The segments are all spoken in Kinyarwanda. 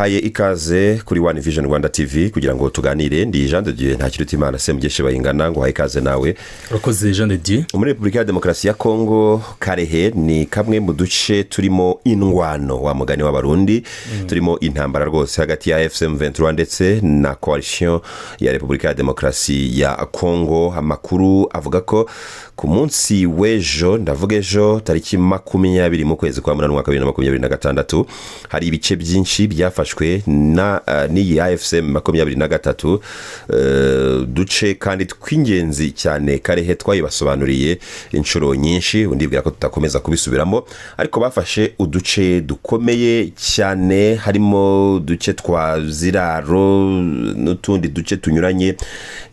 mbahaye ikaze kuri One Vision Rwanda TV kugira ngo tuganire. Ndi Jean de Dieu Ntakirutimana Semugeshe Bayingana ngo haye ikaze nawe. Urakoze Jean de Dieu. Muri Republika ya Demokarasi ya Kongo Karehe ni kamwe mu duce turimo indwano wa mugani w'abarundi turimo intambara rwose hagati ya M23 ndetse na coalition ya Republika ya Demokarasi ya Kongo. Amakuru avuga ko ku munsi w'ejo, ndavuga ejo tariki 20 mu kwezi kwa munani mwaka 2026 hari ibice byinshi byafashwe na n'iyi AFCM 23 duce kandi tw'ingenzi cyane Karehe twayibasobanuriye inshuro nyinshi, ndibwira ko tutakomeza kubisubiramo, ariko bafashe uduce dukomeye cyane, harimo duce twa Ziraro n'utundi duce tunyuranye.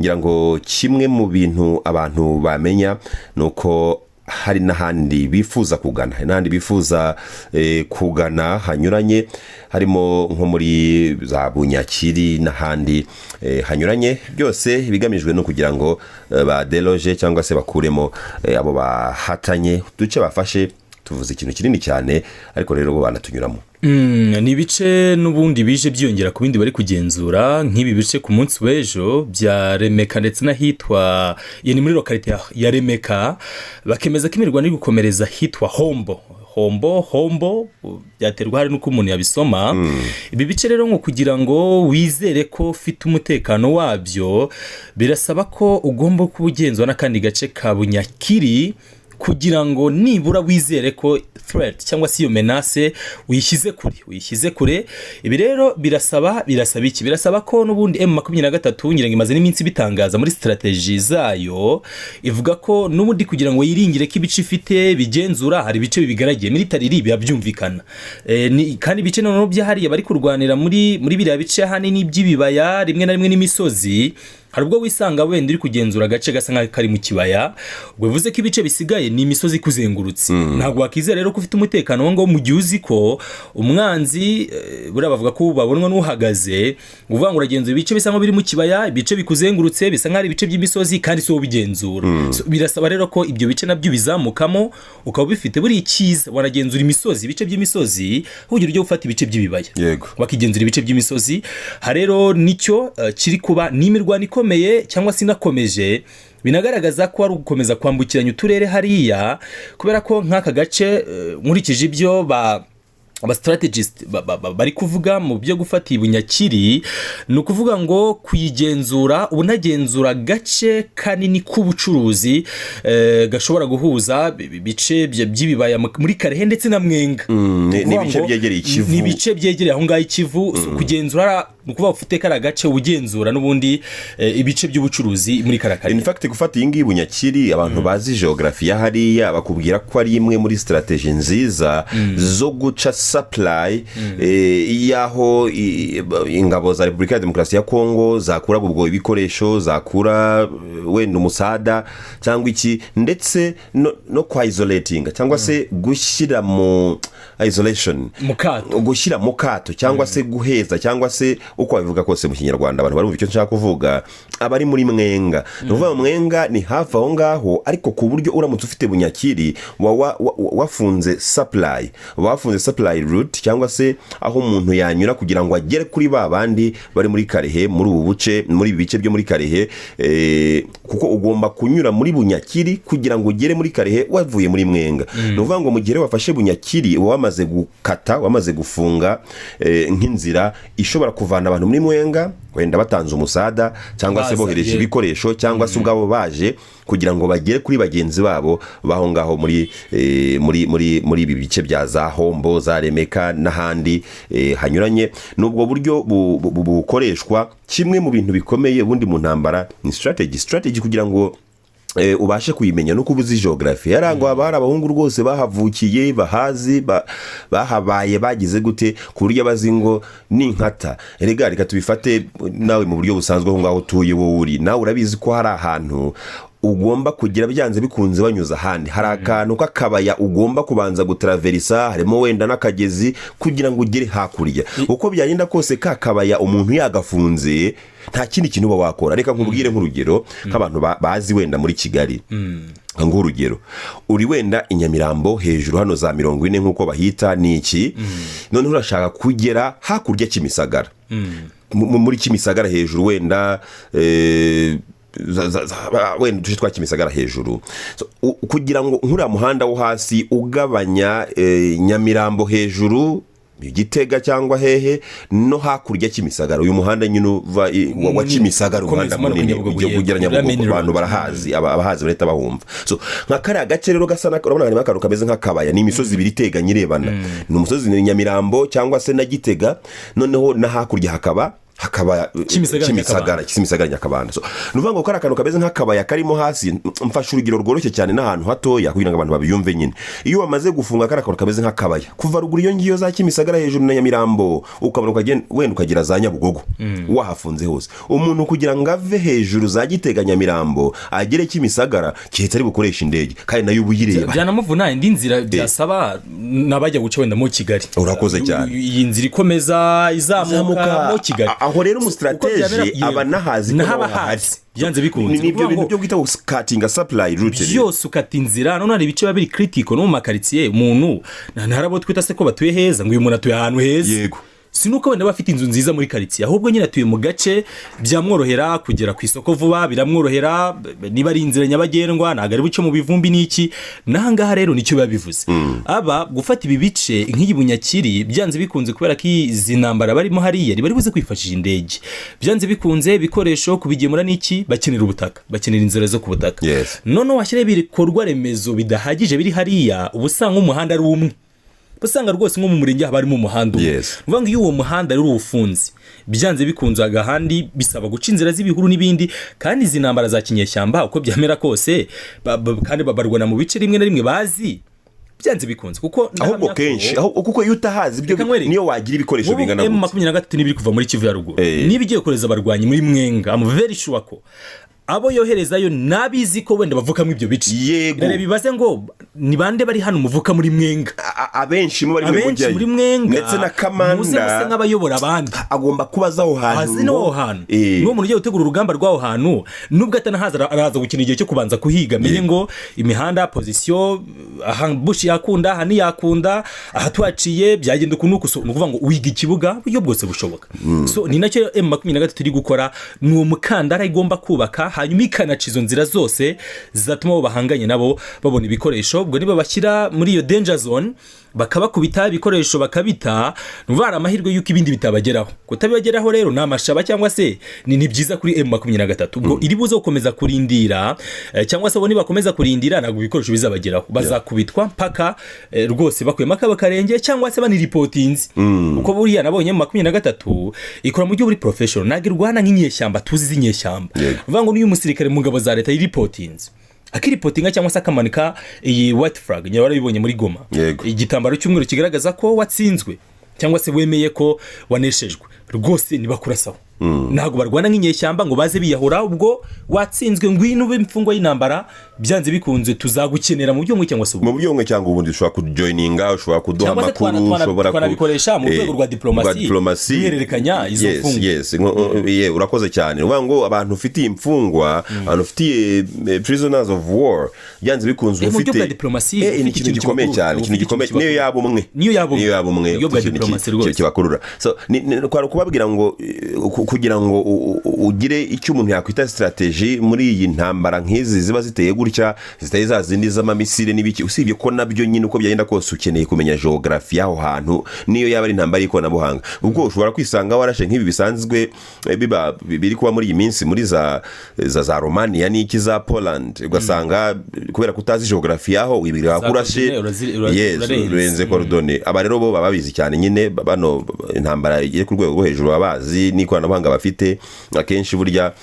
Ngira ngo kimwe mu bintu abantu bamenya nuko hari n'ahandi bifuza kugana hanyuranye, harimo nko muri za Bunyakiri n'ahandi hanyuranye, byose bigamijwe no kugira ngo badeloge cyangwa se bakuremo abo bahatanye. Duce bafashe tuvuze ikintu kinini cyane, ariko rero bo banatunyuramo. Ni ibice n'ubundi bije byiyongera ku bindi bari kugenzura, nk'ibi bice ku munsi w'ejo bya Remeka ndetse n'ahitwa ni muri lokalite ya Remeka, bakemeza ko imirwano iri gukomereza hitwa Hombo byaterwa hari nuko umuntu yabisoma. Ibi bice rero ngo kugira ngo wizere ko ufite umutekano wabyo, birasaba ko ugomba kubugenzwa n'akandi gace ka Bunyakiri kugira ngo nibura wizere ko threat cyangwa se iyo menace uyishyize kure. Ibi rero birasaba iki? Birasaba ko n'ubundi M23 ngira ngo imaze n'iminsi bitangaza muri strategy zayo, ivuga ko n'ubundi kugira ngo yiringire ko ibice ifite bigenzura hari ibice bibigaragiye military byumvikana, kandi ibice noneho byahariye bari kurwanira muri biriya bice hanini by'ibibaya rimwe na rimwe n'imisozi. Hari ubwo wisanga wenda uri kugenzura agace gasa nka kari mu kibaya, ubwo bivuze ko ibice bisigaye ni imisozi kuzengurutse. Ntabwo wakizera rero ko ufite umutekano ngo mu gihe uzi ko umwanzi buriya bavuga ko babonwa n'uhagaze, uvuga ngo uragenzura ibice bisa nko biri mu kibaya, ibice bikuzengurutse bisa nk'ari ibice by'imisozi kandi so bigenzura. Birasaba rero ko ibyo bice nabyo bizamukamo ukaba bifite buri ikiza waragenzura imisozi, ibice by'imisozi, ugira ujye ufata ibice by'ibibaya wakigenzura ibice by'imisozi. Ha rero nicyo kiri kuba n'imirwano ikomeye cyangwa se inakomeje, binagaragaza ko ari ugukomeza kwambukiranya uturere hariya, kubera ko nk'aka gace nkurikije ibyo aba strategist bari kuvuga mu byo gufata Bunyakiri, ni ukuvuga ngo kuyigenzura ubunagenzura gace kanini k'ubucuruzi gashobora guhuza bice by'ibibaya muri Karehe ndetse na Mwenga. N'ibice byegereye Ikivu, n'ibice byegereye aho ngaho Ikivu. Kugenzura ni ukuvuga ufite kara gace ugenzura n'ubundi ibice by'ubucuruzi muri Karakari. In fact gufata iyi ngiyi Bunyakiri, abantu bazi geography hariya bakubwira ko ari imwe muri strategy nziza zo guca supply yaho ingabo za Republika ya Demokarasi ya Kongo zakura ubwo ibikoresho, zakura wenda umusada cyangwa iki, ndetse no kwa isolating cyangwa se gushyira mu isolation, gushyira mu kato cyangwa se guheza, cyangwa se uko babivuga kose mu Kinyarwanda abantu barumva icyo nshaka kuvuga. Abari muri Mwenga, nuvuga Mwenga ni hafi aho ngaho, ariko ku buryo uramutse ufite Bunyakiri wafunze supply route cyangwa se aho umuntu yanyura kugira ngo agere kuri babandi bari muri Karehe, muri ubu buce, muri bice byo muri Karehe, kuko ugomba kunyura muri Bunyakiri kugira ngo ugere muri Karehe wavuye muri Mwenga. Nuvuga ngo mu gihe wafashe Bunyakiri wamaze gukata, wamaze gufunga nk'inzira ishobora kuvana abantu muri Mwenga, wenda batanze umusada cyangwa se bohereje ibikoresho cyangwa se ubwabo baje kugira ngo bagere kuri bagenzi babo baho ngaho muri ibi bice bya za Hombo, za Remeka n'ahandi hanyuranye. Nubwo buryo bukoreshwa kimwe mu bintu bikomeye ubundi mu ntambara ni strategy kugira ngo ubashe kuyimenya no kubuza geography. Yarangwa abari abahungu rwose bahavukiye, bahazi, bahabaye, bagize gute ku buryo abazi ngo ni nkata. Reka tubifate nawe mu buryo busanzwe aho ngaho utuye wowe uri, nawe urabizi ko hari ahantu ugomba kugira byanze bikunze banyuza ahandi, hari akantu k'akabaya ugomba kubanza gutraverisa, harimo wenda n'akagezi kugira ngo ugere hakurya. Uko byagenda kose kakabaya umuntu yagafunze nta kindi kintu wakora. Reka nkubwire nk'urugero nk'abantu bazi wenda muri Kigali, nk'urugero uri wenda Inyamirambo hejuru hano za 40 nk'uko bahita ni iki noneho urashaka kugera hakurya Kimisagara muri Kimisagara hejuru wenda wenda tuje twa Kimisagara hejuru kugira ngo nkura muhanda wo hasi ugabanya Nyamirambo hejuru Gitega cyangwa hehe no hakurya Kimisagara uyu muhanda nyine wa Kimisagara umuhanda munini kugira Nyabugogo abantu barahazi abahazi bareta bahumva so nka kare agace rero gasa urabona harimo akantu kameze nk'akabaya ni imisozi ibiri iteganye irebana ni umusozi ni Nyamirambo cyangwa se na Gitega noneho na hakurya hakaba Kimisagara Nyakabanda so nuvuga ngo kari akantu kameze nk'akabaya karimo hasi mfasha urugero rworoshye cyane n'ahantu hatoya kugira ngo abantu babiyumve nyine iyo wamaze gufunga kari akantu kameze nk'akabaya kuva ruguru iyo ngiyo za Kimisagara hejuru na Nyamirambo ukabona wenda ukagira za Nyabugogo wahafunze hose umuntu kugira ngo ave hejuru za Gitega Nyamirambo agere Kimisagara kihetse ari bukoresha indege kandi nayo ubuyireba byanamuvuna indi nzira byasaba nabajya guca wenda mu Kigali urakoze cyane iyi nzira ikomeza izamuka mu Kigali aho rero mu strategy abanahazi byanze bikunze nibyo bintu byo gwita cutting a supply route byose ukata inzira none ari ibice babiri critical no mu makaritsiye umuntu ntarabo twita se ko batuye heza ngo uyu muntu atuye ahantu heza yego sinuko wenda bafite inzu nziza muri karitsiye ahubwo nyine atuye mu gace byamworohera kugera ku isoko vuba biramworohera niba ari inzira nyabagendwa nagari buce mu bivumbi niki nahangaha rero nicyo babivuze aba gufata ibi bice nk'iyi Bunyakiri byanze bikunze kubera ko izi ntambara barimo hariya bari buze kwifashisha indege byanze bikunze bikoresho kubigemura niki bakenera ubutaka bakenera inzira zo ku butaka none washyire ibikorwa remezo bidahagije biri hariya ubusanga umuhanda ari umwe basanga rwose nko mu murenge habarimo umuhanda uvuga ngo iyo uwo muhanda ari ufunze byanze bikunze agahandi bisaba guca inzira z'ibihuru n'ibindi kandi izi ntambara za kinyeshyamba uko byamera kose kandi babarwana mu bice rimwe na rimwe bazi byanze bikunze kuko ahubwo kenshi kuko iyo utahazi ibyo niyo wagira ibikoresho bingana gutya M23 nibiri kuva muri Kivu ya ruguru nibigiye koreza abarwanyi muri Mwenga am very sure ko abo yoherezayo nabizi ko wenda bavukamo ibyo bici yego bibaze ngo ni bande bari hano muvuka muri Mwenga abenshi muri Mwenga ndetse na Kamanda muze nk'abayobora abandi agomba kubazaho hantu hazi no hantu no muntu ugiye gutegura urugamba rwaho hantu nubwo atanahaza araza gukina igihe cyo kubanza kuhiga menye ngo imihanda position bushi yakunda hani yakunda ahatwaciye byagenda kunuko so nukuvuga ngo wiga ikibuga buryo bwose bushoboka so ni nacyo M23 turi gukora ni umukandara igomba kubaka hanyuma ikanaca izo nzira zose zatuma abo bahanganye nabo babona ibikoresho ubwo niba bashyira muri iyo danger zone bakabakubita ibikoresho bakabita nuvara amahirwe yuko ibindi bitabageraho kutabageraho rero namashaba cyangwa se ni byiza kuri M23 ubwo iri buze gukomeza kurindira cyangwa se bo nibakomeza kurindira nago ibikoresho bizabageraho bazakubitwa mpaka rwose bakuyema kabakarenge cyangwa se bani reportings uko buriya nabonye M23 ikora mu byo buri professional nagirwana nk'inyeshyamba tuzi zinyeshyamba uvuga ngo niyo umusirikare mu ngabo za leta yi reportings akiripotinga cyangwa se akamanika iyi white flag nyabara bibonye muri Goma igitambaro cy'umweru kigaragaza ko watsinzwe cyangwa se wemeye ko waneshejwe rwose nibakurasaho ntago barwana nk'inyeshyamba ngo baze biyahura ubwo watsinzwe ngwino b'imfungwa y'intambara byanze bikunze tuzagukenera mu byomwe cyangwa se mu byomwe cyangwa ubundi ushobora kujoininga ushobora kuduha amakuru ushobora kubikoresha mu rwego rwa diplomasi yererekanya izo mfungwa urakoze cyane uvuga ngo abantu ufitiye imfungwa abantu ufitiye prisoners of war byanze bikunze ufite ni ikintu gikomeye cyane ikintu gikomeye niyo yabo umwe kibakurura so kwari kubabwira ngo kugira ngo ugire icyo umuntu yakwita strategy muri iyi ntambara nk'izi ziba ziteye gutya ziteye za zindi z'amamisire n'ibiki usibye ko nabyo nyine uko byagenda kose ukeneye kumenya geography yaho hantu niyo yaba ari intambara y'ikoranabuhanga ubwo ushobora kwisanga warashe nk'ibi bisanzwe biri kuba muri iyi minsi muri za Romania n'iki za Poland ugasanga kubera kutazi geography yaho wibira kurashe urenze cordone aba rero bo babizi cyane nyine bano intambara iri ku rwego rwo hejuru abazi n'ikoranabuhanga bafite akenshi burya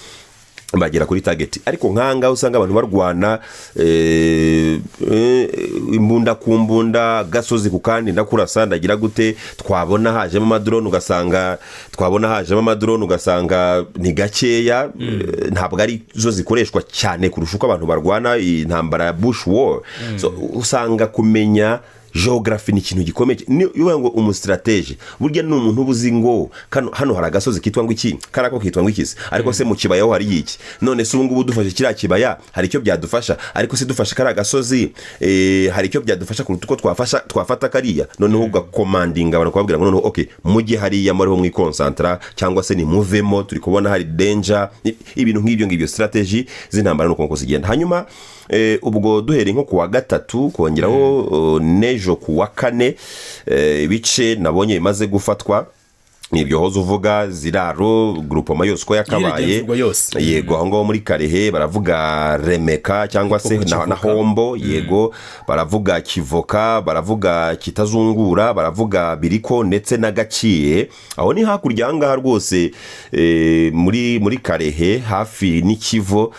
bagera kuri target ariko nkanga usanga abantu barwana imbunda ku mbunda gasozi ku kandi ndakurasa ndagira gute twabona hajemo amadrone ugasanga ni gakeya ntabwo ari zo zikoreshwa cyane kurusha uko abantu barwana intambara ya bush war so usanga kumenya geography ni ikintu gikomeye niyo ngo umustrategie burya ni umuntu ubuzi ngo hano hari agasozi kitwa ngo iki karako kitwa ngo ikisi ariko se mu kibaya ho hari iki none se ubungubu dufashe kiriya kibaya hari icyo byadufasha ariko se dufashe kari agasozi hari icyo byadufasha kuruta uko twafata kariya noneho ugakomandinga barakubwira ngo noneho okay mujye hariya muriho mwikonsantra cyangwa se ni muvemo turi kubona hari danger ibintu nk'ibyo strategy z'intambara nuko zigenda hanyuma ubwo duhere nko kuwa gatatu kongeraho nejo kuwa kane ibice nabonye bimaze gufatwa nibyo hozo uvuga ziraro groupement yose ko yakabaye yego aho ngo muri Karehe baravuga Remeka cyangwa se na Hombo yego baravuga Kivoka baravuga Kitazungura baravuga Biriko ndetse na Gaciye aho ni hakurya ngaha rwose muri Karehe hafi n'ikivu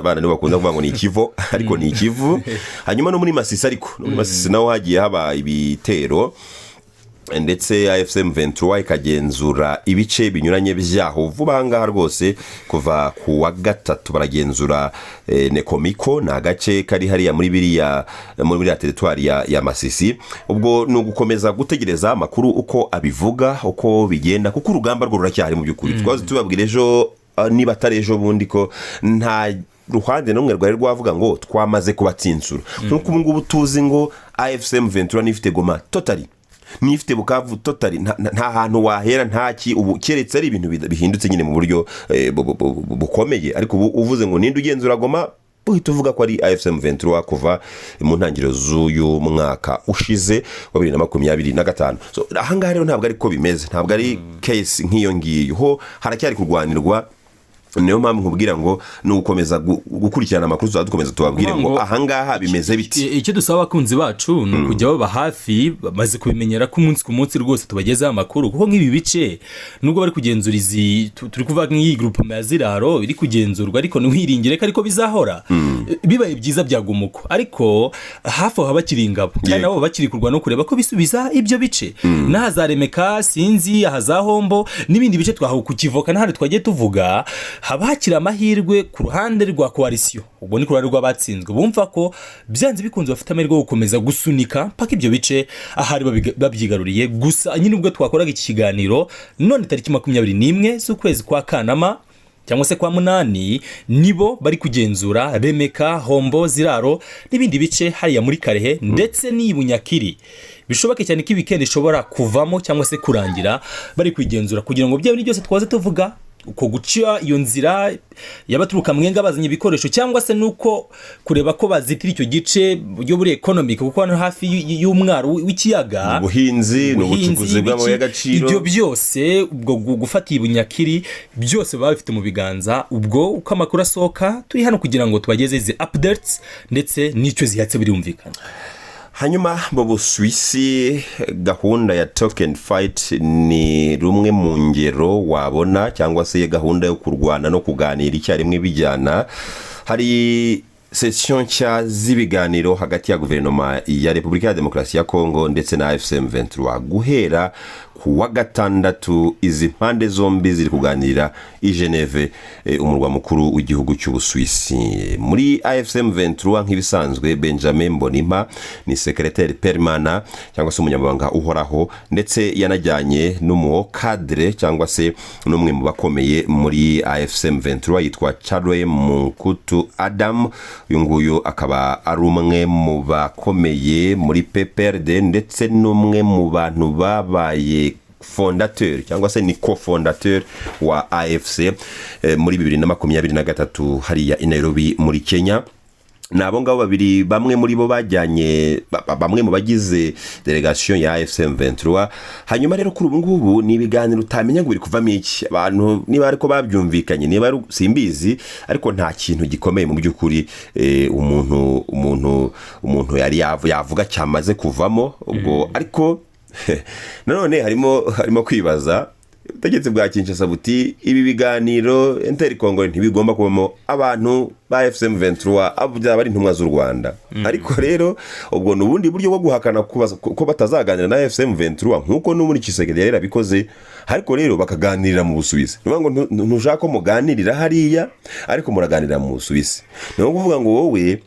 bana ni bakunda kuvuga ngo ni ikivu ariko ni ikivu hanyuma no muri Masisi ariko no muri Masisi naho hagiye haba ibitero ndetse AFSM 23 ikagenzura ibice binyuranye byaho vuba ngaha rwose kuva ku wa gatatu baragenzura Nekomiko na gace kari hariya muri biriya territoire ya Masisi ubwo no gukomeza gutegereza amakuru uko abivuga uko bigenda kuko urugamba rwo ruracyari mu byukuri twazi tubabwira ejo niba atari ejo bundi ko nta ruhande n'umwe rwari rwavuga ngo twamaze kubatsinsura nkuko ubu ngubu tuzi ngo AFSM 23 nifite Goma totally nifite Bukavu totally nta hantu wahera ntaki ubu keretse ari ibintu bihindutse nyine mu buryo bukomeye ariko uvuze ngo ninde ugenzura Goma uhita uvuga ko ari AFSM 23 kuva mu ntangiriro z'uyu mwaka ushize wa 2025 so ahangaha rero ntabwo ari ko bimeze ntabwo ari case nk'iyo ngiyo ho haracyari kurwanirwa niyo mpamvu nkubwira ngo ni ugukomeza gukurikirana amakuru dukomeza tubabwire ngo ahangaha bimeze biti icyo dusaba abakunzi bacu ni ukujya baba hafi bamaze kubimenyera ko umunsi ku munsi rwose tubagezaho amakuru kuko nk'ibi bice nubwo bari kugenzura izi turi kuvuga nk'iyi groupement ya ziraro iri kugenzurwa ariko ntiwiringire ko ariko bizahora bibaye byiza byagumuko ariko hafi aho bakiri ingabo kandi nabo bakiri kurwa no kureba ko bisubiza ibyo bice n'ahazaremeka sinzi ahazahombo n'ibindi bice twaho kukivoka n'ahandi twagiye tuvuga habakira amahirwe ku ruhande rwa coalition ubwo ni ku ruhande rw'abatsinzwe bumva ko byanze bikunze bafite amahirwe yo gukomeza gusunika paka ibyo bice ahari babyigaruriye gusa nyine ubwo twakoraga iki kiganiro none tariki 21 z'ukwezi kwa Kanama cyangwa se kwa munani nibo bari kugenzura Remeka Hombo Ziraro n'ibindi bice hariya muri Karehe ndetse n'Ibunyakiri bishoboke cyane ko weekend ishobora kuvamo cyangwa se kurangira bari kwigenzura kugira ngo byaba byose twaze tuvuga uko guca iyo nzira yabaturuka mwenga bazanye ibikoresho cyangwa se nuko kureba ko bazitira icyo gice buryo buri economic kuko hano hafi y'umwaro w'ikiyaga ubuhinzi n'ubucukuzi bw'amabuye y'agaciro ibyo byose ubwo gufata Ibunyakiri byose baba bifite mu biganza ubwo uko amakuru asohoka turi hano kugira ngo tubageze izi updates ndetse n'icyo zihatse birumvikana. Hanyuma mu Busuwisi gahunda ya token fight ni rumwe mu ngero wabona cyangwa se gahunda yo kurwana no kuganira icyarimwe bijyana hari session nshya z'ibiganiro hagati ya guverinoma ya Repubulika ya Demokarasi ya Kongo ndetse na AFSM 23 guhera ku wa gatandatu izi mpande zombi ziri kuganira i Geneve umurwa mukuru w'igihugu cy'Ubusuwisi. Muri AFSM 23 nk'ibisanzwe Benjamin Mbonimpa ni secrétaire permanent cyangwa se umunyamabanga uhoraho ndetse yanajyanye n'umu cadre cyangwa se n'umwe mu bakomeye muri AFSM 23 yitwa Charles Munkutu Adam uyu nguyu akaba ari umwe mu bakomeye muri PPRD ndetse n'umwe mu bantu babaye fondateur cyangwa se ni co-fondateur wa AFC muri 2023 hariya i Nairobi muri Kenya. Nabo ngabo babiri bamwe muri bo bajyanye bamwe mu bagize delegation ya AFSM 23. Hanyuma rero kuri ubu ngubu ni ibiganiro utamenya ngo biri kuvamo iki abantu niba ariko babyumvikanye niba ari simbizi ariko nta kintu gikomeye mu by'ukuri umuntu yari yavuga cyamaze kuvamo ubwo ariko nanone harimo kwibaza ubutegetsi bwa Kinshasa buti ibi biganiro Intercongo ntibigomba kubamo abantu ba FSM 23 abyaba ari intumwa z'u Rwanda ariko rero ubwo nubundi buryo bwo guhakana ko batazaganira na FSM 23 nkuko no muri Kisekedi yari abikoze ariko rero bakaganirira mu Busuwisi niba ngo ntushaka ko muganirira hariya ariko muraganirira mu Busuwisi no kuvuga ngo wowe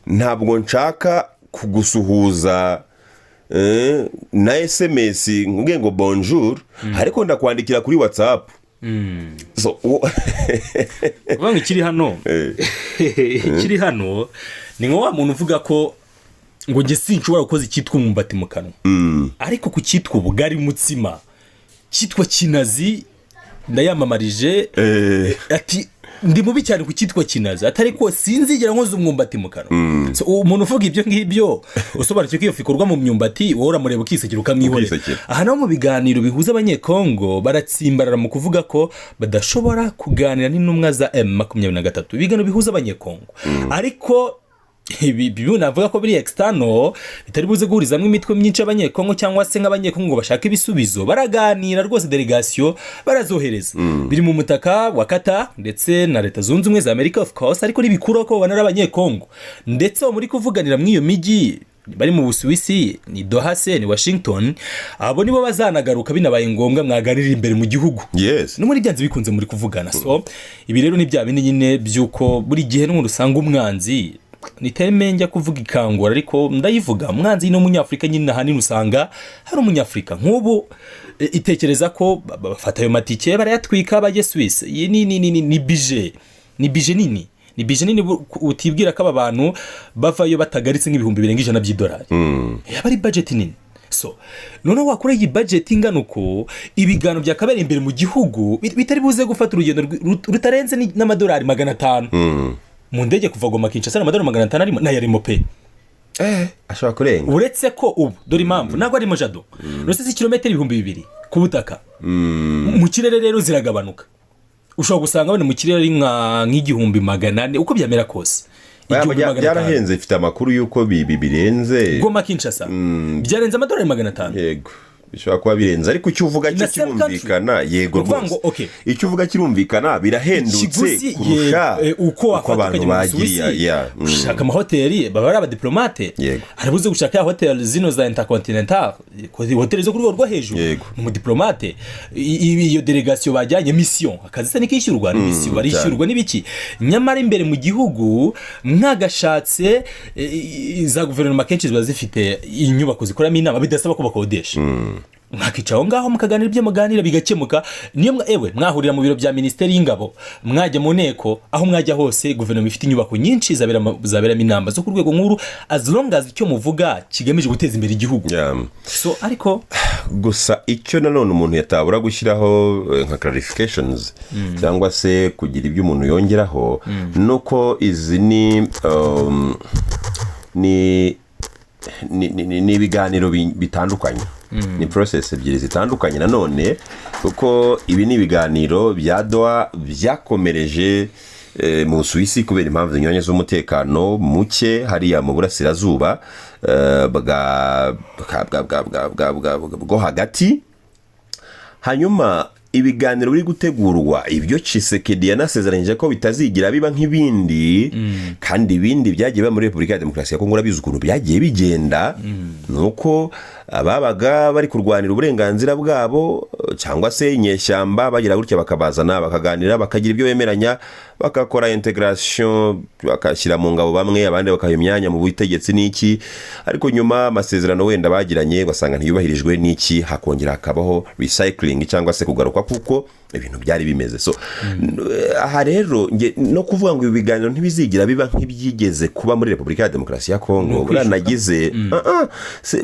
ntabwo nshaka kugusuhuza na SMS nkubwiye ngo bonjour ariko ndakwandikira kuri WhatsApp. So ubanga ikiri hano ni nko wa muntu uvuga ko ngo nge sinshobora gukoza icyitwa umwumbati mu kanwa, ariko ku cyitwa ubugari mutsima cyitwa kinazi ndayamamarije, ati ndi mubi cyane ku cyitwa kinazi, atari ko sinzigera nkoza umwumbati mu kanwa. So umuntu uvuga ibyo ngibyo usobanukiye ko iyo fikorwa mu myumbati wowe uramureba ukisekera ukamwihorera. Aha naho mu biganiro bihuza abanyekongo baratsimbarara mu kuvuga ko badashobora kuganira n'intumwa za M23, ibiganiro bihuza abanyekongo. Ariko ibi navuga ko biri external bitari buze guhurizamo imitwe myinshi y'abanyekongo cyangwa se nk'abanyekongo bashaka ibisubizo, baraganira rwose, delegation barazohereza biri mu mutaka wa Qatar ndetse na Leta Zunze Ubumwe za Amerika of course, ariko nibikura ko banara abanyekongo ndetse muri kuvuganira muri iyo migi bari mu Busuwisi, ni Doha se ni Washington, abo nibo bazanagaruka binabaye ngombwa mwaganira imbere mu gihugu. Yes, no muri byanze bikunze muri kuvugana. So ibi rero ni bya bindi nyine byuko buri gihe n'umuntu usanga umwanzi niteme njya kuvuga ikangura, ariko ndayivuga umwanzi no munyafrika nyine ahanini usanga hari umunyafrika nk'ubu itekereza ko bafata ayo matike barayatwika bajye Swiss. Iyi ni bije nini utibwira ko aba bantu bavayo batagaritse nk'ibihumbi birenga $100 yaba ari budget nini. So noneho wakora iyi budget ingana uko ibiganiro byakabereye imbere mu gihugu bitari buze gufata urugendo rutarenze n'amadolari 500 mu ndege kuva Goma Kinshasa n'amadolari 500 arimo na yarimo pe ashobora kurenga, uretse ko ubu dore impamvu ntabwo arimo jado rose si kilometero 2000 ku butaka, mu kirere rero ziragabanuka. Ushobora gusanga bane mu kirere nk'igihumbi 400 uko byamera kose. Byarahenze, ifite amakuru yuko birenze Goma Kinshasa byarenze amadolari 500. Yego, bishobora kuba birenze, ariko icyo uvuga cyo kirumvikana. Yego rwose, icyo uvuga kirumvikana, birahendutse kurusha uko abantu bagiye gushaka amahoteli baba ari abadiplomate, arabuze gushaka ya hoteli zino za Intercontinental, hoteli zo ku rwego rwo hejuru, mu diplomate. Iyo delegation bajyanye mission, akazi se nikishyurwa mission, barishyurwa n'ibiki. Nyamara imbere mu gihugu mwagashatse za guverinoma kenshi ziba zifite inyubako zikoramo inama bidasaba ko bakodesha. Mwakicaho ngaho mukaganira ibyo muganira bigakemuka. Niyo mwahurira mu biro bya Minisiteri y'Ingabo, mwajya mu nteko, aho mwajya hose guverinoma ifite inyubako nyinshi zaberamo inama zo ku rwego nkuru, as long as icyo muvuga kigamije guteza imbere igihugu. So ariko gusa icyo nanone umuntu yatabura gushyiraho nka clarifications cyangwa se kugira ibyo umuntu yongeraho, nuko izi ni ibiganiro bitandukanye, ni process ebyiri zitandukanye nanone, kuko ibi ni ibiganiro bya Doha byakomereje mu Busuwisi kubera impamvu zinyuranye z'umutekano muke hariya mu burasirazuba bwo hagati. Hanyuma ibiganiro biri gutegurwa, ibyo Tshisekedi yanasezeranyije ko bitazigira biba nk'ibindi, kandi ibindi byagiye biba muri Repubulika ya Demokarasi ya Kongo urabizi ukuntu byagiye bigenda, nuko ababaga bari kurwanira uburenganzira bwabo cyangwa se inyeshyamba bagira gutya bakabazana bakaganira bakagira ibyo bemeranya, bakakora integration, bakashyira mu ngabo bamwe, abandi bakaha imyanya mu butegetsi n'iki, ariko nyuma amasezerano wenda bagiranye basanga ntiyubahirijwe n'iki, hakongera hakabaho recycling cyangwa se kugaruka kuko ibintu byari bimeze. So aha rero no kuvuga ngo ibi biganiro ntibizigira biba nk'ibyigeze kuba muri Repubulika ya Demokarasi ya Kongo, buranagize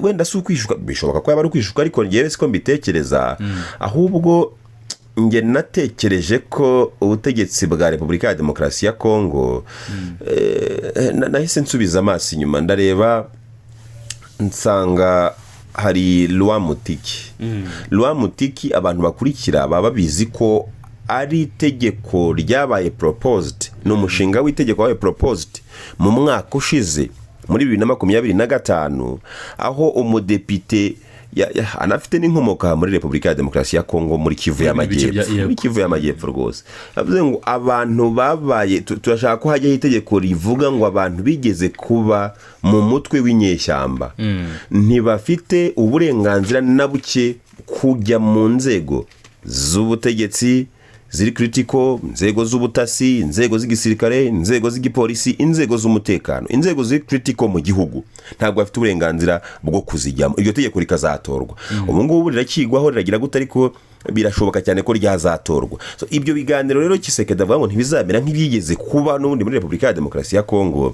wenda si ukwishuka, bishoboka ko yaba ari ukwishuka, ariko ngewe siko mbitekereza. Ahubwo nge natekereje ko ubutegetsi bwa Repubulika ya Demokarasi ya Kongo nahise nsubiza amaso inyuma ndareba nsanga hari loi mutiki abantu bakurikira baba babizi ko ari itegeko ryabaye proposed, ni umushinga w'itegeko wabaye proposed mu mwaka ushize muri 2025, aho umudepite anafite n'inkomoka muri Repubulika ya Demokarasi ya Kongo muri Kivu y'Amajyepfo rwose, avuze ngo abantu babaye turashaka ko hajyaho itegeko rivuga ngo abantu bigeze kuba mu mutwe w'inyeshyamba ntibafite uburenganzira na buke kujya mu nzego z'ubutegetsi ziri critical, inzego z'ubutasi, inzego z'igisirikare, inzego z'igipolisi, inzego z'umutekano, inzego ziri critical mu gihugu ntabwo bafite uburenganzira bwo kuzijyamo. Iryo tegeko rikazatorwa ubu ngubu rirakigwaho, riragira gute, ariko birashoboka cyane ko ryazatorwa. So ibyo biganiro rero Tshisekedi avuga ngo ntibizamera nk'ibyigeze kuba n'ubundi muri Repubulika ya Demokarasi ya Kongo.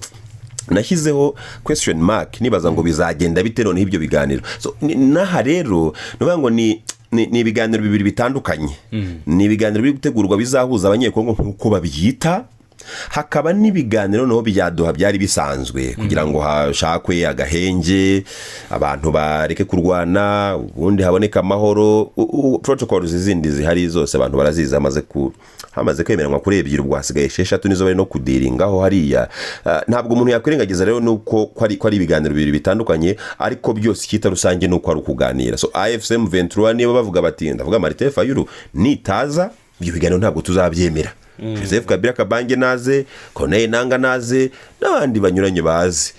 Nashyizeho question mark nibaza ngo bizagenda bite none ibyo biganiro. So naha rero nuvuga ngo ni ibiganiro bibiri bitandukanye. Ni ibiganiro biri gutegurwa bizahuza abanyekongo nk'uko babyita, hakaba n'ibiganiro no bya Doha byari bisanzwe kugira ngo hashakwe agahenge, abantu bareke kurwana, ubundi haboneka amahoro. Protocols zindi zihari zose abantu baraziza, hamaze kwemeranwa kuri ebyiri, ubwo hasigaye 6 nizo bari no kudiringaho hariya. Ntabwo umuntu yakwirengagiza rero nuko kwari ibiganiro bibiri bitandukanye, ariko byose kita rusange nuko ari ukuganira. So AFC M23 nibo bavuga bati, ndavuga Martin Fayulu, nitaza ibyo biganiro ntabwo tuzabyemera. Joseph Kabila Kabange naze, Corneille Nangaa naze, n'abandi banyuranye bazi.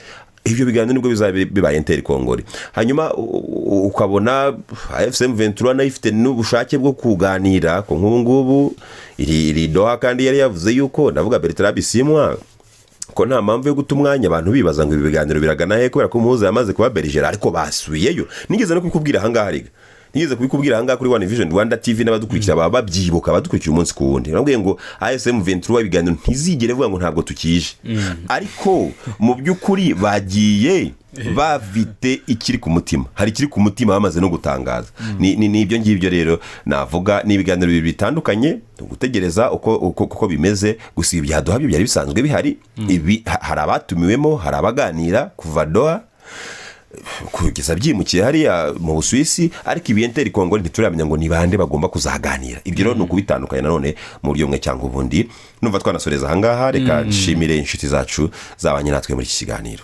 Ibyo biganiro nibwo bibaye interikongore. Hanyuma ukabona AFC M23 nayo ifite n'ubushake bwo kuganira ko nk'ubu ngubu iri Doha, kandi yari yavuze yuko, ndavuga Bertrand Bisimwa, ko nta mpamvu yo guta umwanya abantu bibaza ngo ibi biganiro biragana he, kubera ko umuhuza yamaze kuba Bergera, ariko basubiyeyo. Nigeze no kubikubwira ahangaha riga, nigeze kubikubwira ahangaha kuri One Vision Rwanda TV, n'abadukurikira baba babyibuka, badukurikira umunsi ku wundi. Nabwiye ngo ASM 23 ibiganiro ntizigere vuga ngo ntabwo tukije, ariko mu by'ukuri bagiye bafite ikiri ku mutima, hari ikiri ku mutima bamaze no gutangaza. Ni ibyo ngibyo rero navuga, ni ibiganiro bibiri bitandukanye, gutegereza uko bimeze. Gusa ibya Doha byari bisanzwe bihari, hari abatumiwemo, hari abaganira kuva Doha kugeza byimukiye hariya mu Busuwisi, ariko ibiyenteri Kongo ntituramenya ngo ni bande bagomba kuzaganira. Ibyo rero ni ukubitandukanye nanone mu buryo bumwe cyangwa ubundi. Numva twanasoreza ahangaha, reka nshimire inshuti zacu zabanye natwe muri iki kiganiro.